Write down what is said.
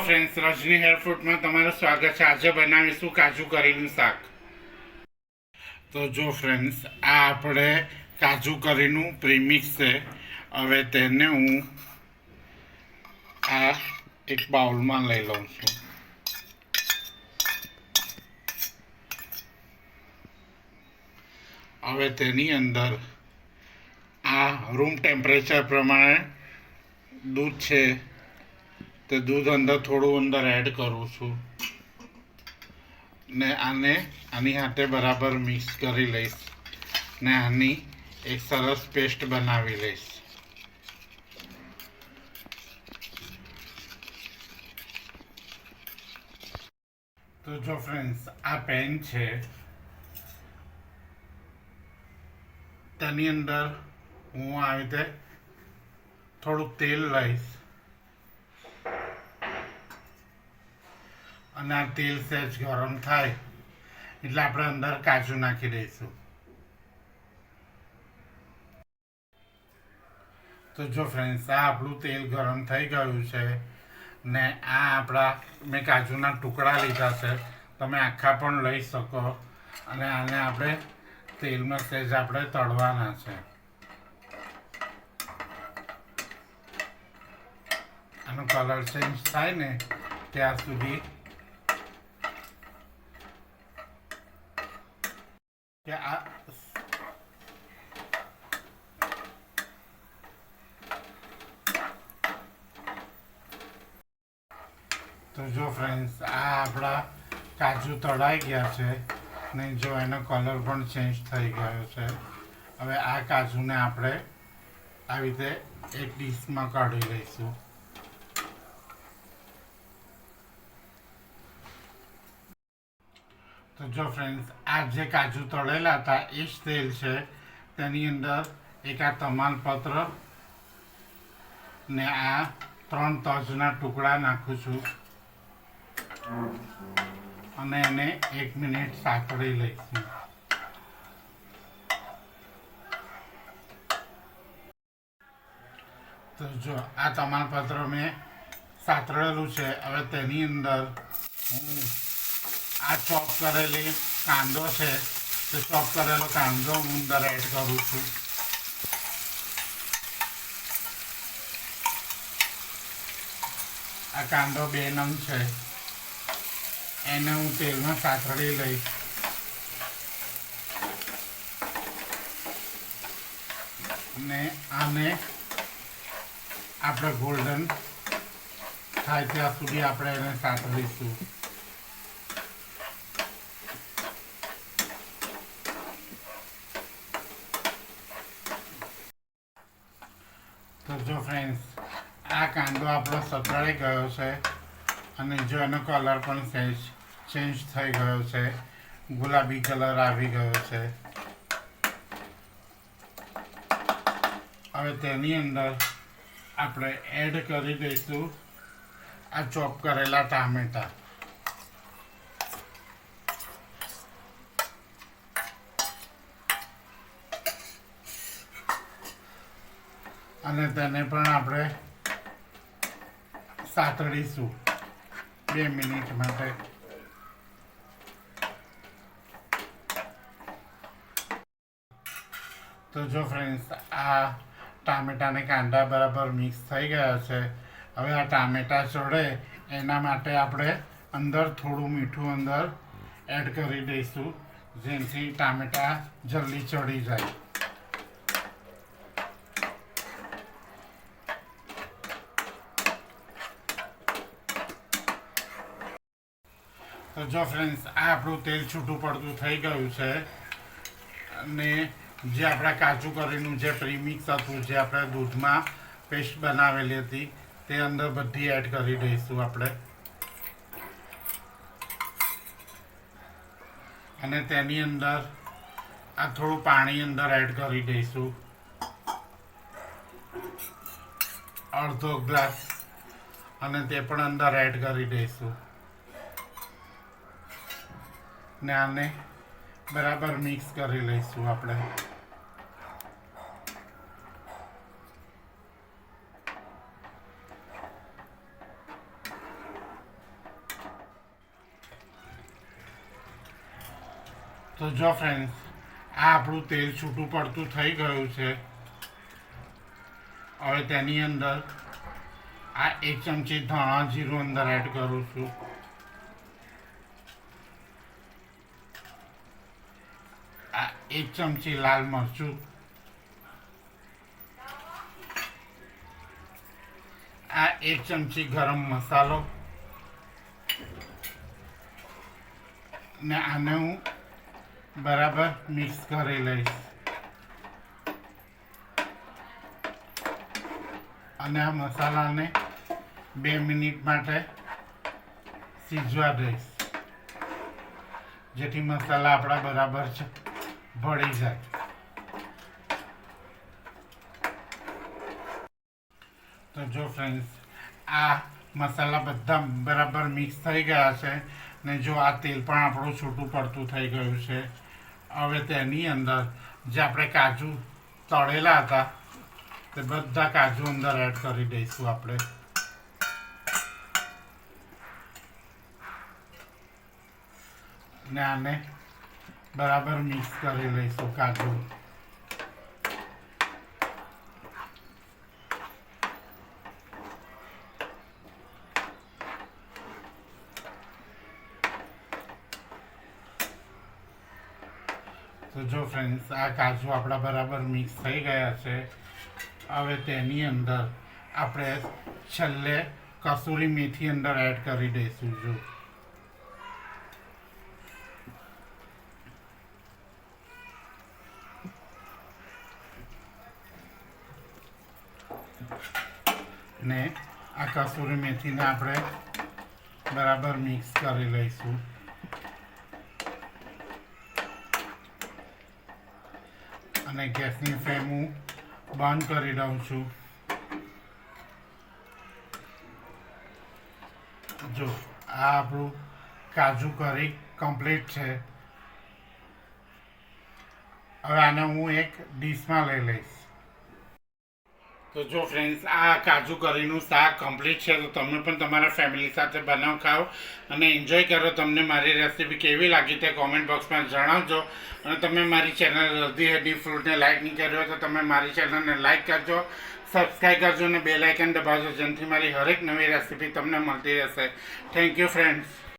Friends, રજની hair ફૂડમાં તમારું સ્વાગત છે. આજે બનાવીશું કાજુ કરીનું શાક. તો જો ફ્રેન્ડ્સ, આ આપણે કાજુ કરીનું પ્રીમિક્સ છે. હવે તેને હું આ એક બાઉલમાં લઈ લઉં છું. હવે તેની અંદર આ રૂમ ટેમ્પરેચર પ્રમાણે દૂધ છે તે દૂધ અંદર થોડું એડ કરું છું ને આની સાથે બરાબર મિક્સ કરી લઈશ ને આની એક સરસ પેસ્ટ બનાવી લઈશ. તો જો ફ્રેન્ડ્સ, આ પેન છે તેની અંદર હું આવી રીતે થોડુંક તેલ લઈશ અને આ તેલ સહેજ ગરમ થાય એટલે આપણે અંદર કાજુ નાખી દઈશું. તો જો ફ્રેન્ડ્સ, આ આપણું તેલ ગરમ થઈ ગયું છે ને આ આપણા મેં કાજુના ટુકડા લીધા છે. તમે આખા પણ લઈ શકો અને આને આપણે તેલમાં સહેજ આપણે તળવાના છે. આનો કલર ચેન્જ થાય ને ત્યાં સુધી તો જો ફ્રેન્ડ્સ, આ આપણા કાજુ તળાઈ ગયા છે ને જો એનો કલર પણ ચેન્જ થઈ ગયો છે. હવે આ કાજુને આપણે આવી રીતે એક ડીશમાં કાઢી લઈશું. તો જો ફ્રેન્ડ્સ, આ જે કાજુ તળેલા હતા એ જ તેલ છે. તેની અંદર એક આ તમાલપત્ર ને આ 3 તજના ટુકડા નાખું છું અને એને 1 મિનિટ સાંતળી લઈશું. તો જો આ તમાલપત્ર મેં સાતળેલું છે. હવે તેની અંદર હું આ ચોપ કરેલી કાંદો છે તે ચોપ કરેલો કાંદો હું અંદર એડ કરું છું. આ કાંદો 2 નંગ છે એને હું તેલમાં સાતળી લઈશ ને આને આપણે ગોલ્ડન થાય ત્યાં સુધી આપણે એને સાતળીશું. તો જો ફ્રેન્ડ્સ, આ કાંદો આપણો સતળાઈ ગયો છે અને જો એનો કલર પણ સહેજ ચેન્જ થઈ ગયો છે, ગુલાબી કલર આવી ગયો છે. હવે તેની અંદર આપણે એડ કરી દઈશું આ ચોપ કરેલા ટામેટા. અને તેને પણ આપણે સાતળીશું 2 મિનિટ માટે. તો જો ફ્રેન્ડ્સ, આ ટામેટા અને કાંદા બરાબર મિક્સ થઈ ગયા છે. હવે આ ટામેટા ચડે એના માટે આપણે અંદર થોડું મીઠું અંદર એડ કરી દઈશું જેનાથી ટામેટા જલ્દી ચડી જાય. તો જો ફ્રેન્ડ્સ, આ આપણું તેલ છૂટું પડતું થઈ ગયું છે અને જે આપણા કાજુ કરીનું જે પ્રીમિક્સ હતું, જે આપણે દૂધમાં પેસ્ટ બનાવેલી હતી તે અંદર બધી એડ કરી દઈશું આપણે અને તેની અંદર આ થોડું પાણી અંદર એડ કરી દઈશું, અડધો ગ્લાસ, અને તે પણ અંદર એડ કરી દઈશું ને આને બરાબર મિક્સ કરી લઈશું આપણે. તો જો ફ્રેન્ડ્સ, આ આપણું તેલ છૂટું પડતું થઈ ગયું છે. હવે તેની અંદર આ 1 ચમચી ધાણા જીરું અંદર એડ કરું છું. આ 1 ચમચી લાલ મરચું, આ 1 ચમચી ગરમ મસાલો, ને આને હું બરાબર મિક્સ કરી લઈશ અને આ મસાલાને 2 મિનિટ માટે સીજવા દઈશ, જેથી મસાલા આપણા બરાબર ભળી જાય. તો જો ફ્રેન્ડ્સ, આ મસાલા બધા બરાબર મિક્સ થઈ ગયા છે ને જો આ તેલ પણ આપણું છૂટું પડતું થઈ ગયું છે. હવે તેની અંદર જે આપણે કાજુ તળેલા હતા તે બધા કાજુ અંદર એડ કરી દઈશું આપણે. ને આને બરાબર મિક્સ કરી લઈશું કાજુ. તો જો ફ્રેન્ડ્સ, આ કાજુ આપણા બરાબર મિક્સ થઈ ગયા છે. હવે તેની અંદર આપણે છેલ્લે કસૂરી મેથી અંદર એડ કરી દઈશું. જો ને આ કસૂરી મેથીને આપણે બરાબર મિક્સ કરી લઈશું. અને ગેસની ફ્લેમ હું બંધ કરી દઉં છું. જો આ આપણું કાજુ કરી કમ્પ્લીટ છે. હવે આને હું એક ડીશમાં લઈ લઈશ. તો જો ફ્રેન્ડ્સ, આ કાજુ કરીનું શાક કમ્પ્લીટ છે. તો તમે પણ તમારા ફેમિલી સાથે બનાવ ખાઓ અને એન્જોય કરો. તમને મારી રેસીપી કેવી લાગી તે કોમેન્ટ બોક્સમાં જણાવજો. અને તમે મારી ચેનલ હલ્દી હેલ્ધી ફ્રૂટને લાઇક નહીં કર્યો હોય તો તમે મારી ચેનલને લાઇક કરજો, સબસ્ક્રાઈબ કરજો અને બેલ આઇકન દબાવજો, જેનાથી મારી હરેક નવી રેસીપી તમને મળતી રહેશે. Thank you friends.